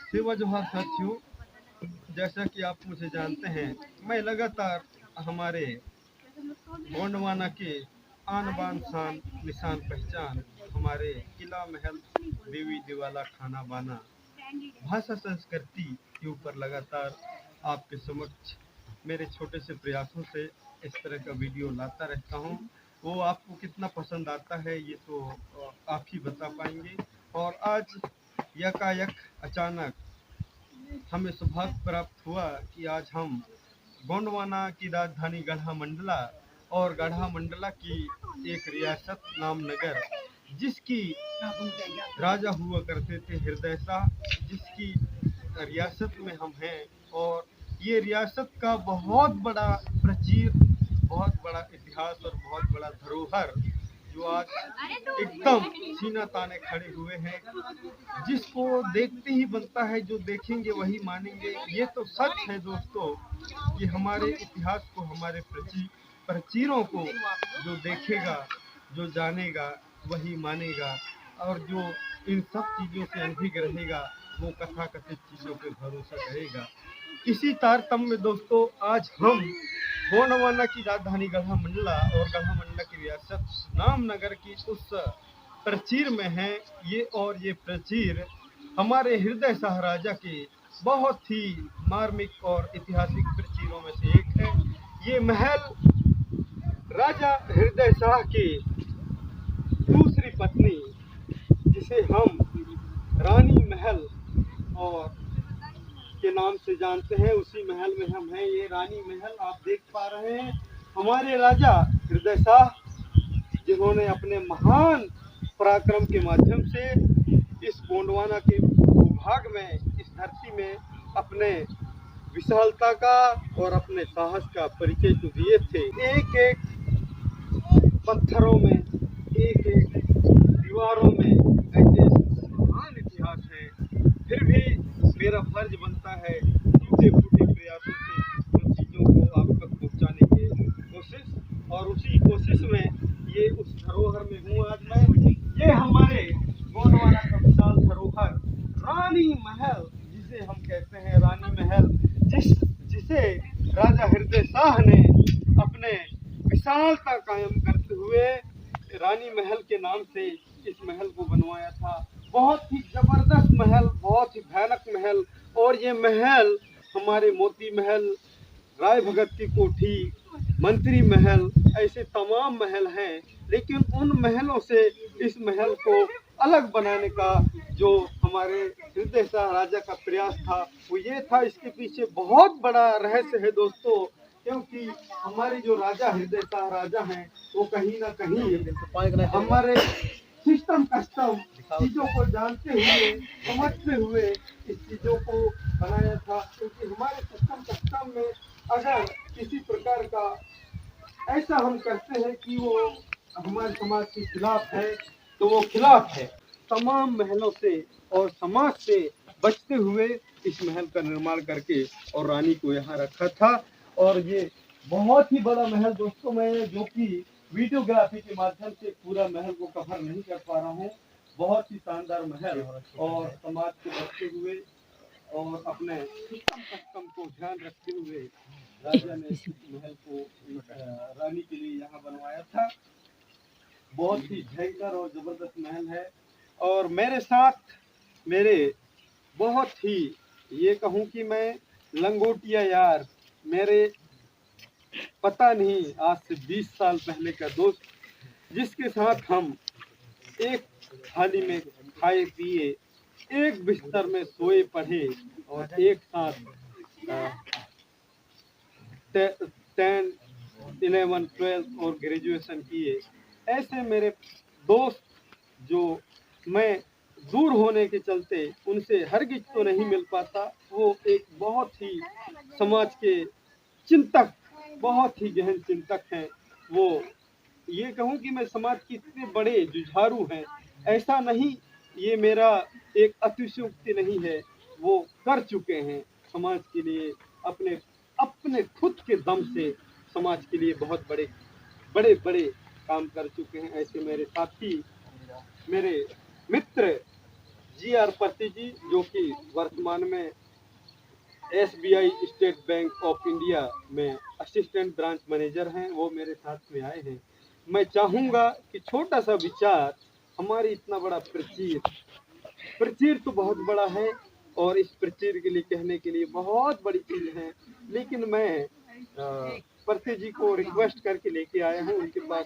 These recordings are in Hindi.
सेवा जोहार साथियों, जैसा कि आप मुझे जानते हैं, मैं लगातार हमारे गोंडवाना के आन बान शान निशान पहचान हमारे किला महल देवी दिवाला खाना बाना भाषा संस्कृति के ऊपर लगातार आपके समक्ष मेरे छोटे से प्रयासों से इस तरह का वीडियो लाता रहता हूँ। वो आपको कितना पसंद आता है ये तो आप ही बता पाएंगे। और आज यकायक अचानक हमें सौभाग्य प्राप्त हुआ कि आज हम गोंडवाना की राजधानी गढ़ा मंडला और गढ़ा मंडला की एक रियासत नामनगर, जिसकी राजा हुआ करते थे हृदय शाह, जिसकी रियासत में हम हैं। और ये रियासत का बहुत बड़ा प्राचीर, बहुत बड़ा इतिहास और बहुत बड़ा धरोहर जो आज एकदम सीना ताने खड़े हुए हैं, जिसको देखते ही बनता है, जो देखेंगे वही मानेंगे। ये तो सच है दोस्तों कि हमारे इतिहास को, हमारे प्राचीरों को जो देखेगा, जो जानेगा वही मानेगा, और जो इन सब चीज़ों से अनभिज्ञ रहेगा वो कथाकथित चीज़ों पे भरोसा करेगा। इसी तारतम्य में दोस्तों आज हम गोंडवाना की राजधानी गढ़ा मंडला और गढ़ा मंडला की रियासत नामनगर की उस प्राचीर में है ये। और ये प्राचीर हमारे हृदय शाह राजा के बहुत ही मार्मिक और ऐतिहासिक प्राचीरों में से एक है। ये महल राजा हृदय शाह की दूसरी पत्नी, जिसे हम रानी महल और के नाम से जानते हैं, उसी महल में हम हैं। ये रानी महल आप देख पा रहे हैं। हमारे राजा हृदय शाह, जिन्होंने अपने महान पराक्रम के माध्यम से इस गोंडवाना के भूभाग में, इस धरती में अपने विशालता का और अपने साहस का परिचय तो दिए थे। एक एक पत्थरों में, एक एक दीवारों में ऐसे महान इतिहास है। फिर भी मेरा फर्ज बनता है टूटे फूटे प्रयासों से उन चीज़ों को आप तक पहुँचाने की कोशिश, और उसी कोशिश में ये उस धरोहर में हूँ आज मैं। ये हमारे गोंडवाना का विशाल धरोहर रानी महल, जिसे हम कहते हैं रानी महल, जिसे राजा हृदय शाह ने अपने विशालता कायम करते हुए रानी महल के नाम से इस महल को बनवाया था। बहुत ही जबरदस्त महल, बहुत ही भयानक महल। और ये महल हमारे मोती महल, राय भगत की कोठी, मंत्री महल, ऐसे तमाम महल हैं। लेकिन उन महलों से इस महल को अलग बनाने का जो हमारे हृदय शाह राजा का प्रयास था वो ये था। इसके पीछे बहुत बड़ा रहस्य है दोस्तों, क्योंकि हमारे जो राजा हृदय शाह राजा हैं वो कहीं ना कहीं हमारे सिस्टम कस्टम चीज़ों को जानते हुए, समझते हुए इस चीज़ों को बनाया था। क्योंकि हमारे सिस्टम कस्टम में अगर किसी प्रकार का ऐसा हम करते हैं कि वो हमारे समाज के खिलाफ है, तो वो खिलाफ है। तमाम महलों से और समाज से बचते हुए इस महल का निर्माण करके और रानी को यहाँ रखा था। और ये बहुत ही बड़ा महल दोस्तों, मैं जो कि वीडियोग्राफी के माध्यम से पूरा महल को कवर नहीं कर पा रहा हूँ। बहुत ही शानदार महल, और समाज को बचते हुए और अपने सिस्टम कस्टम को ध्यान रखते हुए राजा ने इस महल को रानी के लिए यहाँ बनवाया था। बहुत ही भयंकर और जबरदस्त महल है। और मेरे साथ मेरे बहुत ही, ये कहूँ कि मैं लंगोटिया यार, मेरे पता नहीं आज से 20 साल पहले का दोस्त, जिसके साथ हम एक थाली में खाए पिए, एक बिस्तर में सोए पढ़े और एक साथ 10, 11, 12 और ग्रेजुएशन किए। ऐसे मेरे दोस्त जो मैं दूर होने के चलते उनसे हरगिज तो नहीं मिल पाता, वो एक बहुत ही समाज के चिंतक, बहुत ही गहन चिंतक हैं वो। ये कहूँ कि मैं समाज के इतने बड़े जुझारू हैं, ऐसा नहीं, ये मेरा एक अतिशयोक्ति नहीं है। वो कर चुके हैं समाज के लिए, अपने अपने खुद के दम से समाज के लिए बहुत बड़े बड़े बड़े काम कर चुके हैं। ऐसे मेरे साथी, मेरे मित्र जी आर पर्ती जी, जो कि वर्तमान में SBI state bank of India में असिस्टेंट ब्रांच मैनेजर हैं, वो मेरे साथ में आए हैं। मैं चाहूँगा कि छोटा सा विचार हमारी इतना बड़ा प्रचीर तो बहुत बड़ा है, और इस प्रचीर के लिए कहने के लिए बहुत बड़ी चीज है, लेकिन मैं पर्ची जी को रिक्वेस्ट करके लेके आया हूँ। उनके पास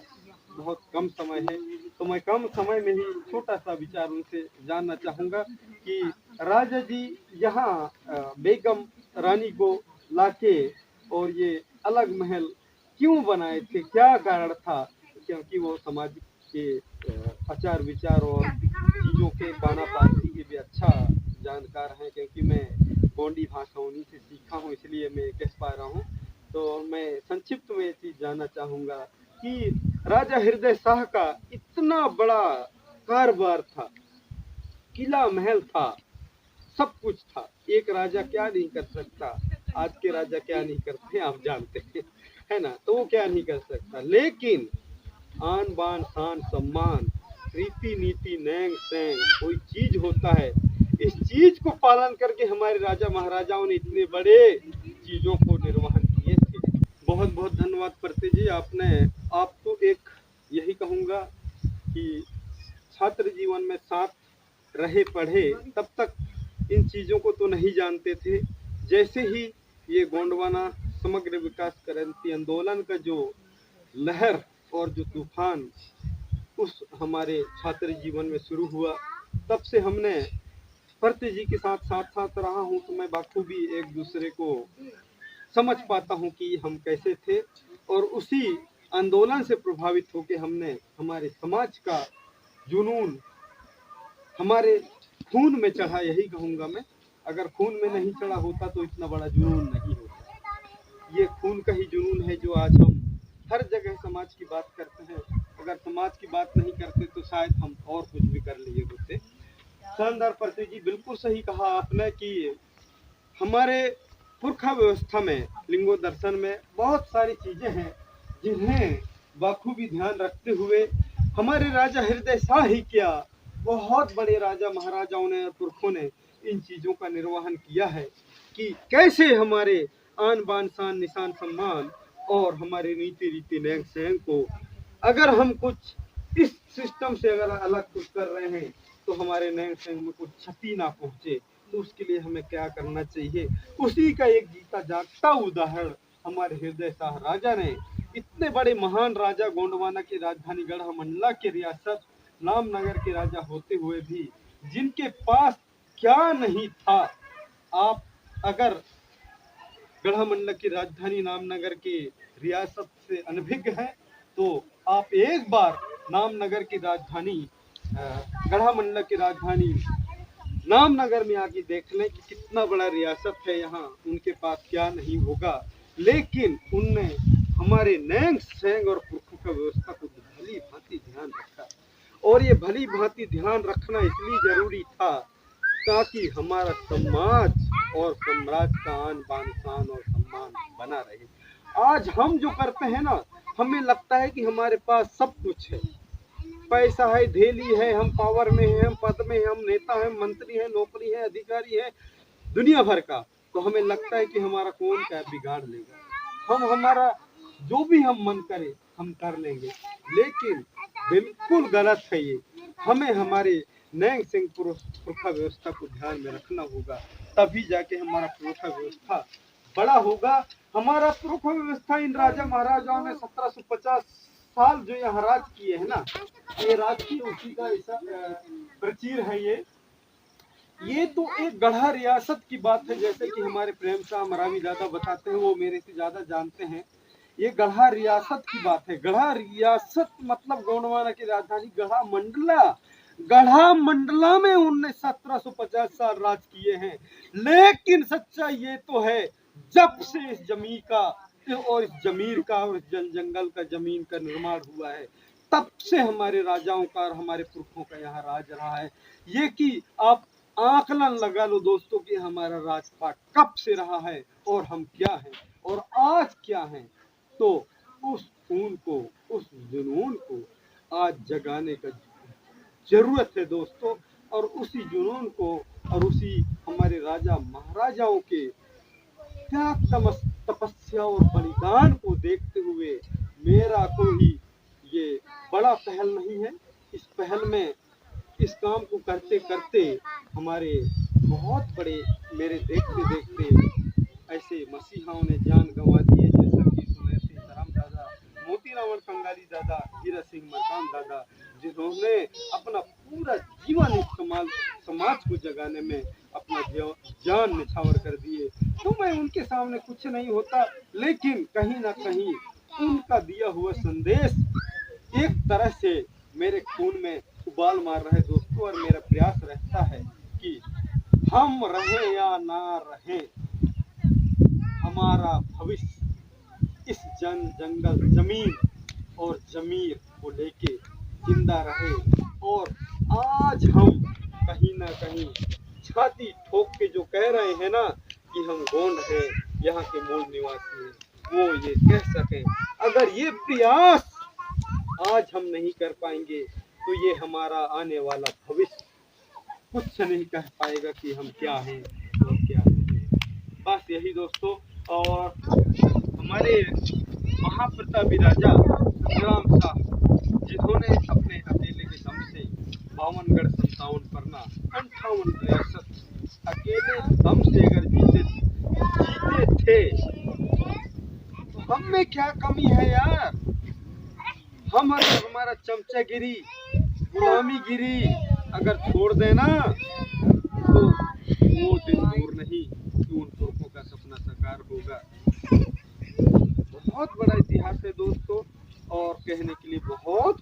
बहुत कम समय है, तो मैं कम समय में ही छोटा सा विचार उनसे जानना चाहूँगा कि राजा जी यहाँ बेगम रानी को लाके और ये अलग महल क्यों बनाए थे, क्या कारण था? क्योंकि वो समाज के आचार विचार और चीज़ों के पाना पाती के भी अच्छा जानकार हैं, क्योंकि मैं गोंडी भाषा उन्हीं से सीखा हूँ, इसलिए मैं कह पा रहा हूँ। तो मैं संक्षिप्त में ये चीज़ जानना चाहूँगा कि राजा हृदय शाह का इतना बड़ा कारोबार था, किला महल था, सब कुछ था। एक राजा क्या नहीं कर सकता, आज के राजा क्या नहीं करते आप जानते हैं, है ना? तो वो क्या नहीं कर सकता, लेकिन आन बान शान सम्मान, रीति नीति नैंग सैंग कोई चीज होता है, इस चीज को पालन करके हमारे राजा महाराजाओं ने इतने बड़े चीजों को निर्वहन किए थे। बहुत बहुत धन्यवाद प्रति जी, आपने आप तो एक यही कहूँगा कि छात्र जीवन में साथ रहे पढ़े तब तक इन चीज़ों को तो नहीं जानते थे। जैसे ही ये गोंडवाना समग्र विकास क्रांति आंदोलन का जो लहर और जो तूफान उस हमारे छात्र जीवन में शुरू हुआ, तब से हमने प्रति जी के साथ साथ साथ रहा हूँ, तो मैं बखूबी एक दूसरे को समझ पाता हूँ कि हम कैसे थे, और उसी आंदोलन से प्रभावित होकर हमने हमारे समाज का जुनून हमारे खून में चढ़ा, यही कहूँगा मैं। अगर खून में नहीं चढ़ा होता तो इतना बड़ा जुनून नहीं होता। ये खून का ही जुनून है जो आज हम हर जगह समाज की बात करते हैं। अगर समाज की बात नहीं करते तो शायद हम और कुछ भी कर लिए होते। शानदार प्रति जी, बिल्कुल सही कहा आपने कि हमारे पुरखा व्यवस्था में, लिंगो दर्शन में बहुत सारी चीजें हैं जिन्हें बखूबी ध्यान रखते हुए हमारे राजा हृदय शाह ही क्या, बहुत बड़े राजा महाराजाओं ने और पुरखों ने इन चीजों का निर्वहन किया है कि कैसे हमारे आन बान शान निशान सम्मान और हमारे नीति रीति नैंग सैंग को, अगर हम कुछ इस सिस्टम से अगर अलग कुछ कर रहे हैं तो हमारे नैंग सैंग में कुछ क्षति ना पहुंचे, तो उसके लिए हमें क्या करना चाहिए, उसी का एक जीता जागता उदाहरण हमारे हृदय शाह राजा ने। इतने बड़े महान राजा, गोंडवाना की राजधानी गढ़मंडला के रियासत नामनगर के राजा होते हुए भी जिनके पास क्या नहीं था। आप अगर गढ़मंडला की राजधानी नामनगर की रियासत से अनभिज्ञ हैं तो आप एक बार नामनगर की राजधानी गढ़मंडला की राजधानी नामनगर में आके देख लें कि कितना बड़ा रियासत है, यहाँ उनके पास क्या नहीं होगा, लेकिन उनने हमारे नैंग सैंग और पुरखों का व्यवस्था को भली भांति ध्यान रखा। और ये भली भांति ध्यान रखना इसलिए जरूरी था ताकि हमारा समाज और साम्राज्य का आन बान शान और सम्मान बना रहे। आज हम जो करते हैं ना, हमें लगता है कि हमारे पास सब कुछ है, पैसा है, धेली है, हम पावर में हैं, हम पद में हैं, हम नेता हैं, मंत्री हैं, नौकरी है, अधिकारी है, दुनिया भर का, तो हमें लगता है कि हमारा कौन क्या बिगाड़ लेगा, हम हमारा जो भी हम मन करे हम कर लेंगे। लेकिन बिल्कुल गलत है ये। हमें हमारे नैंग सिंह पुरखा व्यवस्था को ध्यान में रखना होगा, तभी जाके हमारा पुरखा व्यवस्था बड़ा होगा। हमारा पुरखा व्यवस्था इन राजा महाराजाओं ने 1750 साल जो यहाँ राज किए है ना, ये राज की उसी का ऐसा प्रचीर है ये तो एक गढ़ा रियासत की बात है, जैसे कि हमारे प्रेम शाह मरावी दादा बताते हैं, वो मेरे से ज्यादा जानते हैं। ये गढ़ा रियासत की बात है। गढ़ा रियासत मतलब गोंडवाना की राजधानी गढ़ा मंडला, गढ़ा मंडला में उनने 1750 साल राज किए हैं। लेकिन सच्चाई ये तो है, जब से इस जमीन का और इस जमीर का और इस जंगल का जमीन का निर्माण हुआ है, तब से हमारे राजाओं का और हमारे पुरखों का यहाँ राज रहा है। ये कि आप आकलन लगा लो दोस्तों कि हमारा राजपाट कब से रहा है और हम क्या हैं और आज क्या हैं। तो उस खून को, उस जुनून को आज जगाने का जरूरत है दोस्तों। और उसी जुनून को और उसी हमारे राजा महाराजाओं के त्याग तपस्या और बलिदान को देखते हुए मेरा कोई ये बड़ा पहल नहीं है। इस पहल में इस काम को करते करते हमारे बहुत बड़े मेरे देखते देखते ऐसे मसीहाओं ने जान गंवा दी है, जैसा कि सुने थे धर्म दादा मोतीराम कंगाली दादा, हीरा सिंह मरकाम दादा, जिन्होंने अपना पूरा जीवन इस्तेमाल समाज को जगाने में अपना जान निछावर कर दिए। तो मैं उनके सामने कुछ नहीं होता, लेकिन कहीं ना कहीं उनका दिया हुआ संदेश एक तरह से मेरे खून में उबाल मार रहे दोस्तों। और मेरा प्रयास रहता है कि हम रहें या ना रहें, हमारा भविष्य इस जंगल जमीन और जमीर को लेके जिंदा रहे। और आज हम कहीं ना कहीं छाती ठोक के जो कह रहे हैं ना कि हम गोंड हैं, यहाँ के मूल निवासी हैं, वो ये कह सकें। अगर ये प्रयास आज हम नहीं कर पाएंगे तो ये हमारा आने वाला भविष्य कुछ नहीं कह पाएगा कि हम क्या हैं और क्या नहीं हैं। बस यही दोस्तों। और हमारे महाप्रतापी राजा संग्राम साहब, जिन्होंने अपने अकेले के दम से 52 57 परना 58 रियासत अकेले दम से अगर जीते थे, तो हम में क्या कमी है यार। हम अगर हमारा चमचागिरी गुलामीगिरी अगर छोड़ देना तो वो दिन दूर नहीं कि उन तुर्कों का सपना साकार होगा। बहुत बड़ा इतिहास है दोस्तों, और कहने के लिए बहुत